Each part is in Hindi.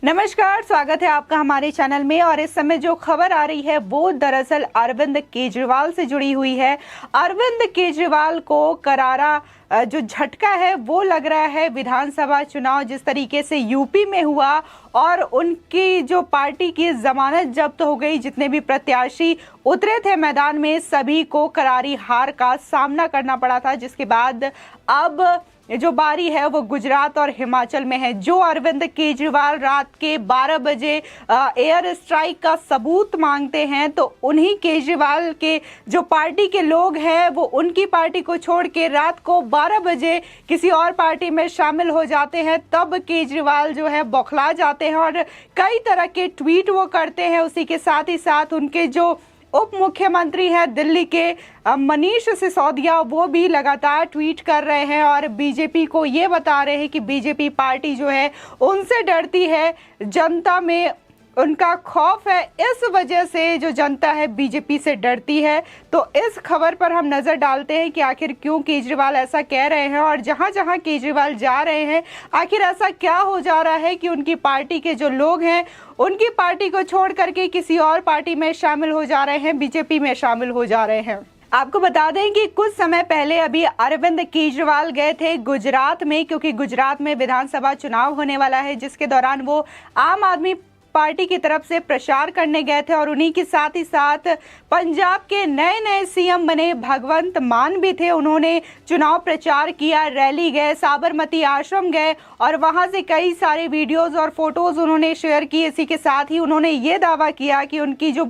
नमस्कार, स्वागत है आपका हमारे चैनल में। और इस समय जो खबर आ रही है वो दरअसल अरविंद केजरीवाल से जुड़ी हुई है। अरविंद केजरीवाल को करारा जो झटका है वो लग रहा है। विधानसभा चुनाव जिस तरीके से यूपी में हुआ और उनकी जो पार्टी की जमानत जब्त हो गई, जितने भी प्रत्याशी उतरे थे मैदान में सभी को करारी हार का सामना करना पड़ा था, जिसके बाद अब जो बारी है वो गुजरात और हिमाचल में है। जो अरविंद केजरीवाल रात के 12 बजे एयर स्ट्राइक का सबूत मांगते हैं, तो उन्हीं केजरीवाल के जो पार्टी के लोग हैं वो उनकी पार्टी को छोड़ के रात को 12 बजे किसी और पार्टी में शामिल हो जाते हैं। तब केजरीवाल जो है बौखला जाते हैं और कई तरह के ट्वीट वो करते हैं। उसी के साथ ही साथ उनके जो उप मुख्यमंत्री हैं दिल्ली के मनीष सिसोदिया, वो भी लगातार ट्वीट कर रहे हैं और बीजेपी को ये बता रहे हैं कि बीजेपी पार्टी जो है उनसे डरती है, जनता में उनका खौफ है, इस वजह से जो जनता है बीजेपी से डरती है। तो इस खबर पर हम नजर डालते हैं कि आखिर क्यों केजरीवाल ऐसा कह रहे हैं और जहां जहां केजरीवाल जा रहे हैं आखिर ऐसा क्या हो जा रहा है कि उनकी पार्टी के जो लोग हैं उनकी पार्टी को छोड़ करके किसी और पार्टी में शामिल हो जा रहे हैं, बीजेपी में शामिल हो जा रहे हैं। आपको बता दें कि कुछ समय पहले अभी अरविंद केजरीवाल गए थे गुजरात में, क्योंकि गुजरात में विधानसभा चुनाव होने वाला है, जिसके दौरान वो आम आदमी पार्टी की तरफ से प्रचार करने गए थे। और उन्हीं के साथ ही साथ पंजाब के नए नए सीएम बने भगवंत मान भी थे। उन्होंने चुनाव प्रचार किया, रैली गए, साबरमती आश्रम गए और वहां से कई सारे वीडियोस और फोटोज उन्होंने शेयर की। इसी के साथ ही उन्होंने ये दावा किया कि उनकी जो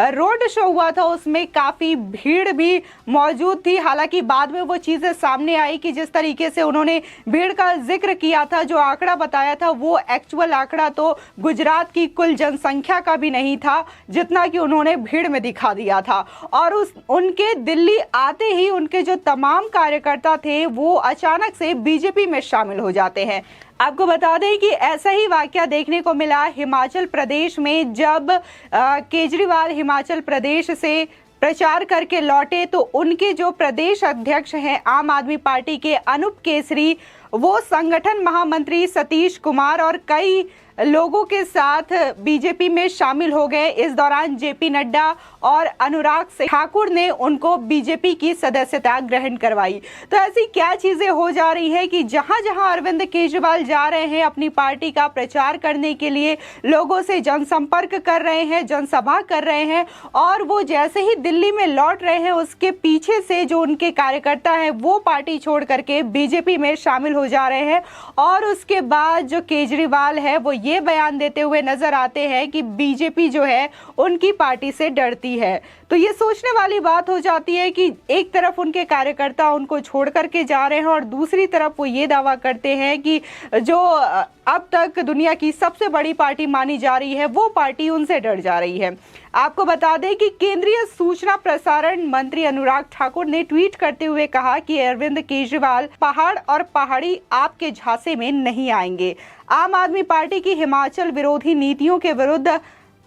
रोड शो हुआ था उसमें काफी भीड़ भी मौजूद थी। हालांकि बाद में वो चीजें सामने आई कि जिस तरीके से उन्होंने भीड़ का जिक्र किया था, जो आंकड़ा बताया था, वो एक्चुअल आंकड़ा तो गुजरात की कुल जनसंख्या का भी नहीं था जितना कि उन्होंने भीड़ में दिखा दिया था। और उनके दिल्ली आते ही उनके जो तमाम कार्यकर्ता थे वो अचानक से बीजेपी में शामिल हो जाते हैं। आपको बता दें कि ऐसा ही वाकया देखने को मिला हिमाचल प्रदेश में। जब केजरीवाल हिमाचल प्रदेश से प्रचार करके लौटे तो उनके जो प्रदेश अध्यक्ष हैं आम आदमी पार्टी के अनूप केसरी, वो संगठन महामंत्री सतीश कुमार और कई लोगों के साथ बीजेपी में शामिल हो गए। इस दौरान जेपी नड्डा और अनुराग ठाकुर ने उनको बीजेपी की सदस्यता ग्रहण करवाई। तो ऐसी क्या चीजें हो जा रही है कि जहां जहां अरविंद केजरीवाल जा रहे हैं अपनी पार्टी का प्रचार करने के लिए, लोगों से जनसंपर्क कर रहे हैं, जनसभा कर रहे हैं, और वो जैसे ही दिल्ली में लौट रहे हैं उसके पीछे से जो उनके कार्यकर्ता हैं वो पार्टी छोड़ करके बीजेपी में शामिल हो जा रहे हैं। और उसके बाद जो केजरीवाल है वो ये बयान देते हुए नजर आते हैं कि बीजेपी जो है उनकी पार्टी से डरती है। तो ये सोचने वाली बात हो जाती है कि एक तरफ उनके कार्यकर्ता उनको छोड़ करके जा रहे हैं और दूसरी तरफ वो ये दावा करते हैं कि जो अब तक दुनिया की सबसे बड़ी पार्टी मानी जा रही है वो पार्टी उनसे डर जा रही है। आपको बता दें कि केंद्रीय सूचना प्रसारण मंत्री अनुराग ठाकुर ने ट्वीट करते हुए कहा कि अरविंद केजरीवाल पहाड़ और पहाड़ी आपके झांसे में नहीं आएंगे। आम आदमी पार्टी की हिमाचल विरोधी नीतियों के विरुद्ध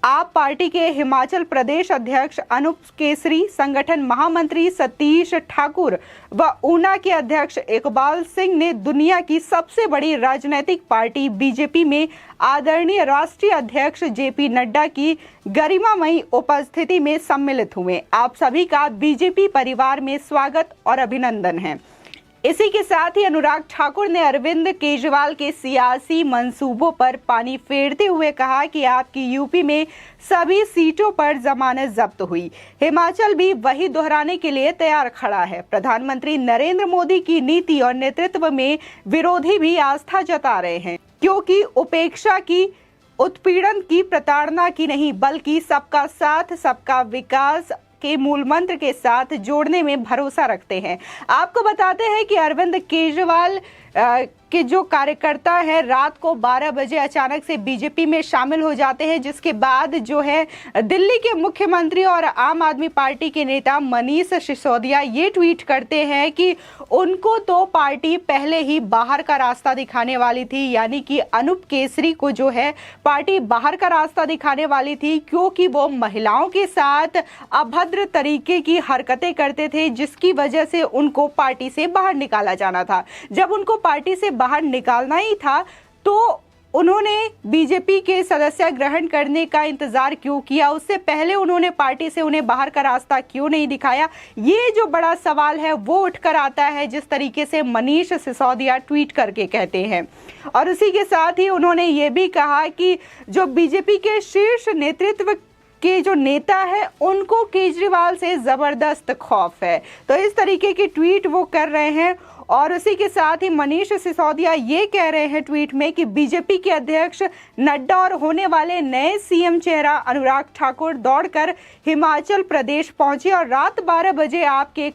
आप पार्टी के हिमाचल प्रदेश अध्यक्ष अनूप केसरी, संगठन महामंत्री सतीश ठाकुर व ऊना के अध्यक्ष इकबाल सिंह ने दुनिया की सबसे बड़ी राजनीतिक पार्टी बीजेपी में आदरणीय राष्ट्रीय अध्यक्ष जेपी नड्डा की गरिमामयी उपस्थिति में सम्मिलित हुए। आप सभी का बीजेपी परिवार में स्वागत और अभिनंदन है। इसी के साथ ही अनुराग ठाकुर ने अरविंद केजरीवाल के सियासी मंसूबों पर पानी फेरते हुए कहा कि आपकी यूपी में सभी सीटों पर जमानत जब्त हुई, हिमाचल भी वही दोहराने के लिए तैयार खड़ा है। प्रधानमंत्री नरेंद्र मोदी की नीति और नेतृत्व में विरोधी भी आस्था जता रहे हैं, क्योंकि उपेक्षा की, उत्पीड़न की, प्रताड़ना की नहीं, बल्कि सबका साथ सबका विकास के मूल मंत्र के साथ जोड़ने में भरोसा रखते हैं। आपको बताते हैं कि अरविंद केजरीवाल के जो कार्यकर्ता है रात को 12 बजे अचानक से बीजेपी में शामिल हो जाते हैं, जिसके बाद जो है दिल्ली के मुख्यमंत्री और आम आदमी पार्टी के नेता मनीष सिसोदिया ये ट्वीट करते हैं कि उनको तो पार्टी पहले ही बाहर का रास्ता दिखाने वाली थी, यानी कि अनूप केसरी को जो है पार्टी बाहर का रास्ता दिखाने वाली थी, क्योंकि वो महिलाओं के साथ अभद्र तरीके की हरकतें करते थे, जिसकी वजह से उनको पार्टी से बाहर निकाला जाना था। जब उनको पार्टी से बाहर निकालना ही था तो उन्होंने बीजेपी के सदस्य ग्रहण करने का इंतजार क्यों किया, उससे पहले उन्होंने पार्टी से उन्हें बाहर का रास्ता क्यों नहीं दिखाया, ये जो बड़ा सवाल है वो उठकर आता है, जिस तरीके से मनीष सिसोदिया ट्वीट करके कहते हैं। और उसी के साथ ही उन्होंने ये भी कहा कि जो बीजेपी के शीर्ष नेतृत्व के जो नेता है उनको केजरीवाल से जबरदस्त खौफ है। तो इस तरीके की ट्वीट वो कर रहे हैं। और उसी के साथ ही मनीष सिसोदिया ये कह रहे हैं ट्वीट में कि बीजेपी के अध्यक्ष नड्डा और होने वाले नए सीएम चेहरा अनुराग ठाकुर दौड़कर हिमाचल प्रदेश पहुंचे और रात 12 बजे आपके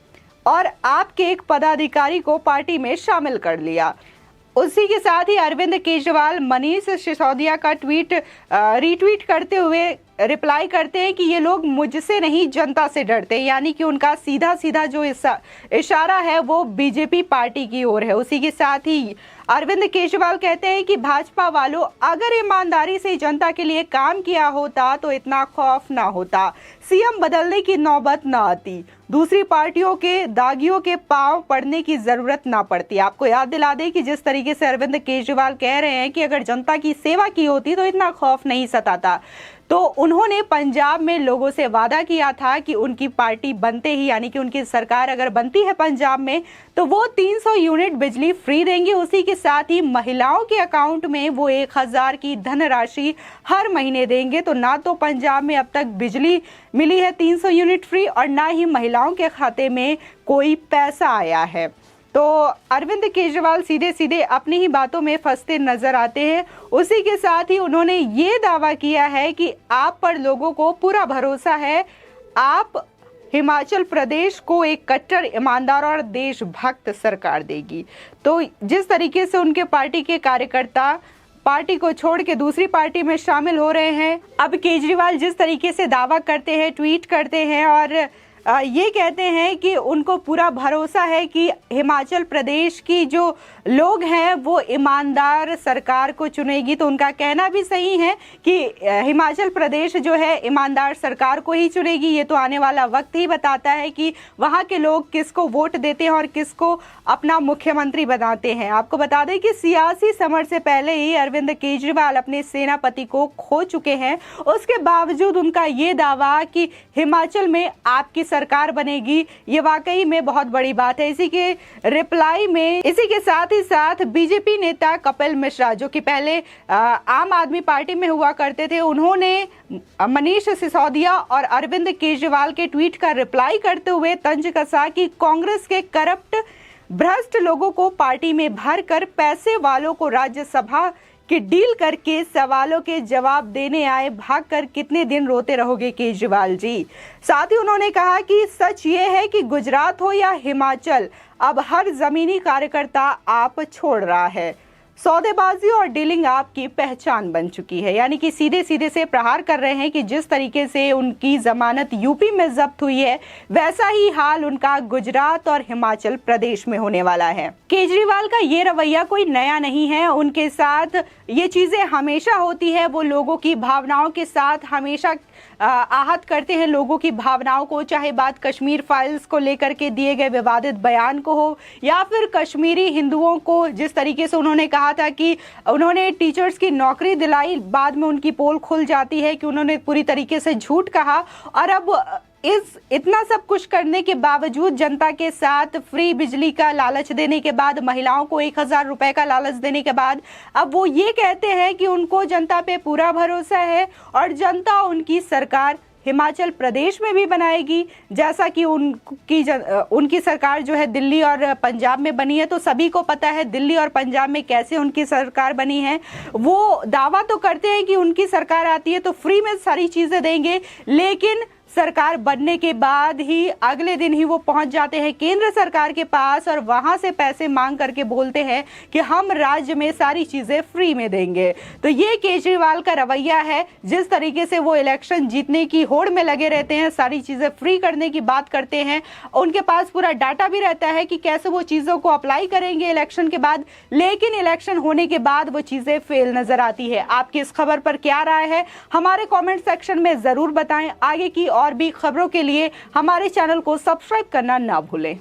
एक पदाधिकारी को पार्टी में शामिल कर लिया। उसी के साथ ही अरविंद केजरीवाल मनीष सिसोदिया का ट्वीट रीट्वीट करते हुए रिप्लाई करते हैं कि ये लोग मुझसे नहीं जनता से डरते, यानी कि उनका सीधा सीधा जो इशारा है वो बीजेपी पार्टी की ओर है। उसी के साथ ही अरविंद केजरीवाल कहते हैं कि भाजपा वालों अगर ईमानदारी से जनता के लिए काम किया होता तो इतना खौफ ना होता, सीएम बदलने की नौबत ना आती, दूसरी पार्टियों के दागियों के पांव पड़ने की जरूरत ना पड़ती। आपको याद दिला दें कि जिस तरीके से अरविंद केजरीवाल कह रहे हैं कि अगर जनता की सेवा की होती तो इतना खौफ नहीं सताता। तो उन्होंने पंजाब में लोगों से वादा किया था कि उनकी पार्टी बनते ही, यानी कि उनकी सरकार अगर बनती है पंजाब में, तो वो 300 यूनिट बिजली फ्री देंगे। उसी के साथ ही महिलाओं के अकाउंट में वो 1000 की धनराशि हर महीने देंगे। तो ना तो पंजाब में अब तक बिजली मिली है 300 यूनिट फ्री और ना ही महिलाओं के खाते में कोई पैसा आया है। तो अरविंद केजरीवाल सीधे सीधे अपनी ही बातों में फंसते नजर आते हैं। उसी के साथ ही उन्होंने ये दावा किया है कि आप पर लोगों को पूरा भरोसा है, आप हिमाचल प्रदेश को एक कट्टर ईमानदार और देशभक्त सरकार देगी। तो जिस तरीके से उनके पार्टी के कार्यकर्ता पार्टी को छोड़ के दूसरी पार्टी में शामिल हो रहे हैं, अब केजरीवाल जिस तरीके से दावा करते हैं, ट्वीट करते हैं और ये कहते हैं कि उनको पूरा भरोसा है कि हिमाचल प्रदेश की जो लोग हैं वो ईमानदार सरकार को चुनेगी। तो उनका कहना भी सही है कि हिमाचल प्रदेश जो है ईमानदार सरकार को ही चुनेगी। ये तो आने वाला वक्त ही बताता है कि वहाँ के लोग किसको वोट देते हैं और किसको अपना मुख्यमंत्री बनाते हैं। आपको बता दें कि सियासी समर से पहले ही अरविंद केजरीवाल अपने सेनापति को खो चुके हैं। उसके बावजूद उनका ये दावा कि हिमाचल में आपकी सरकार बनेगी, ये वाकई में बहुत बड़ी बात है। इसी के रिप्लाई में इसी के साथ ही साथ बीजेपी नेता कपिल मिश्रा, जो कि पहले आम आदमी पार्टी में हुआ करते थे, उन्होंने मनीष सिसोदिया और अरविंद केजरीवाल के ट्वीट का रिप्लाई करते हुए तंज कसा कि कांग्रेस के करप्ट भ्रष्ट लोगों को पार्टी में भरकर पैसे वालों को राज्यसभा कि डील करके सवालों के जवाब देने आए, भागकर कितने दिन रोते रहोगे केजरीवाल जी। साथ ही उन्होंने कहा कि सच ये है कि गुजरात हो या हिमाचल, अब हर जमीनी कार्यकर्ता आप छोड़ रहा है। सौदेबाजी और डीलिंग आपकी पहचान बन चुकी है। यानी कि सीधे सीधे से प्रहार कर रहे हैं कि जिस तरीके से उनकी जमानत यूपी में जब्त हुई है, वैसा ही हाल उनका गुजरात और हिमाचल प्रदेश में होने वाला है। केजरीवाल का ये रवैया कोई नया नहीं है, उनके साथ ये चीजें हमेशा होती है। वो लोगों की भावनाओं के साथ हमेशा आहत करते हैं लोगों की भावनाओं को, चाहे बात कश्मीर फाइल्स को लेकर के दिए गए विवादित बयान को हो या फिर कश्मीरी हिंदुओं को जिस तरीके से उन्होंने कहा था कि उन्होंने टीचर्स की नौकरी दिलाई, बाद में उनकी पोल खुल जाती है कि उन्होंने पूरी तरीके से झूठ कहा। और अब इतना सब कुछ करने के बावजूद जनता के साथ फ्री बिजली का लालच देने के बाद, महिलाओं को 1000 रुपए का लालच देने के बाद अब वो ये कहते हैं कि उनको जनता पे पूरा भरोसा है और जनता उनकी सरकार हिमाचल प्रदेश में भी बनाएगी, जैसा कि उनकी सरकार जो है दिल्ली और पंजाब में बनी है। तो सभी को पता है दिल्ली और पंजाब में कैसे उनकी सरकार बनी है। वो दावा तो करते हैं कि उनकी सरकार आती है तो फ्री में सारी चीजें देंगे, लेकिन सरकार बनने के बाद ही अगले दिन ही वो पहुंच जाते हैं केंद्र सरकार के पास और वहां से पैसे मांग करके बोलते हैं कि हम राज्य में सारी चीजें फ्री में देंगे। तो ये केजरीवाल का रवैया है। जिस तरीके से वो इलेक्शन जीतने की होड़ में लगे रहते हैं, सारी चीजें फ्री करने की बात करते हैं, उनके पास पूरा डाटा भी रहता है कि कैसे वो चीजों को अप्लाई करेंगे इलेक्शन के बाद, लेकिन इलेक्शन होने के बाद वो चीजें फेल नजर आती है। आपकी इस खबर पर क्या राय है, हमारे कमेंट सेक्शन में जरूर बताएं। आगे की और भी खबरों के लिए हमारे चैनल को सब्सक्राइब करना ना भूलें।